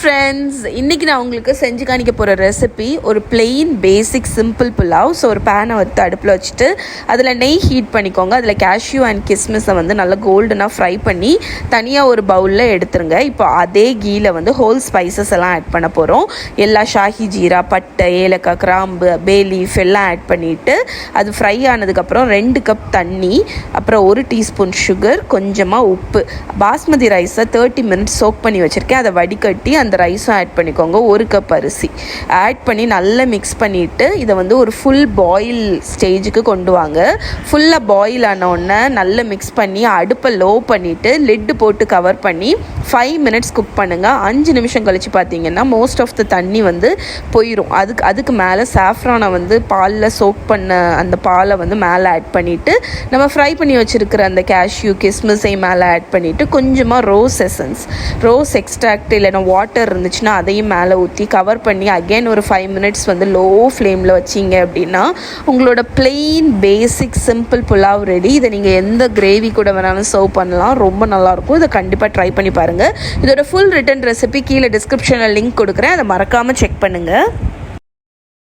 Friends, இன்றைக்கி நான் உங்களுக்கு செஞ்சு காணிக்க போகிற ரெசிபி ஒரு பிளெயின் பேசிக் சிம்பிள் புலாவ். ஸோ ஒரு பேனை வந்து அடுப்பில் வச்சுட்டு அதில் நெய் ஹீட் பண்ணிக்கோங்க. அதில் கேஷ்யூ அண்ட் கிஸ்மிஸை வந்து நல்லா கோல்டனாக ஃப்ரை பண்ணி தனியாக ஒரு பவுலில் எடுத்துருங்க. இப்போ அதே கீயில் வந்து ஹோல் ஸ்பைசஸ் எல்லாம் ஆட் பண்ண போகிறோம். எல்லா ஷாஹி ஜீரா, பட்டை, ஏலக்காய், கிராம்பு, பே லீஃப் எல்லாம் ஆட் பண்ணிவிட்டு அது ஃப்ரை ஆனதுக்கப்புறம் 2 கப் தண்ணி, அப்புறம் 1 டீஸ்பூன் சுகர், கொஞ்சமாக உப்பு. பாஸ்மதி ரைஸை 30 மினிட்ஸ் சோக் பண்ணி வச்சுருக்கேன். அதை வடிகட்டி அந்த ரைஸும் ஆட் பண்ணிக்கோங்க. 1 கப் அரிசி ஆட் பண்ணி நல்லா மிக்ஸ் பண்ணிவிட்டு இதை வந்து ஒரு ஃபுல் பாயில் ஸ்டேஜுக்கு கொண்டு வாங்க. ஃபுல்லாக பாயில் ஆனோடனே நல்லா மிக்ஸ் பண்ணி அடுப்பை லோ பண்ணிவிட்டு லிட்டு போட்டு கவர் பண்ணி 5 மினிட்ஸ் குக் பண்ணுங்கள். 5 நிமிஷம் கழித்து பார்த்தீங்கன்னா மோஸ்ட் ஆஃப் த தண்ணி வந்து போயிடும். அதுக்கு மேலே சாஃப்ரானை வந்து பாலில் சோக் பண்ண அந்த பாலை வந்து மேலே ஆட் பண்ணிவிட்டு நம்ம ஃப்ரை பண்ணி வச்சுருக்கிற அந்த கேஷ்யூ கிஸ்மிஸை மேலே ஆட் பண்ணிவிட்டு கொஞ்சமாக ரோஸ் எக்ஸ்ட்ராக்ட் இல்லைன்னா வாட்டர் இருந்துச்சுன்னா அதையும் மேலே ஊற்றி கவர் பண்ணி அகெயின் ஒரு 5 மினிட்ஸ் வந்து லோ ஃப்ளேமில் வச்சிங்க அப்படின்னா உங்களோட பிளெயின் பேசிக் சிம்பிள் புலாவ் ரெடி. இதை நீங்கள் எந்த கிரேவி கூட வேணாலும் சர்வ் பண்ணலாம். ரொம்ப நல்லாயிருக்கும். இதை கண்டிப்பாக ட்ரை பண்ணி பாருங்கள். இதோட ஃபுல் ரிட்டன் ரெசிபி கீழே டிஸ்கிரிப்ஷனில் லிங்க் கொடுக்குறேன். அதை மறக்காமல் செக் பண்ணுங்கள்.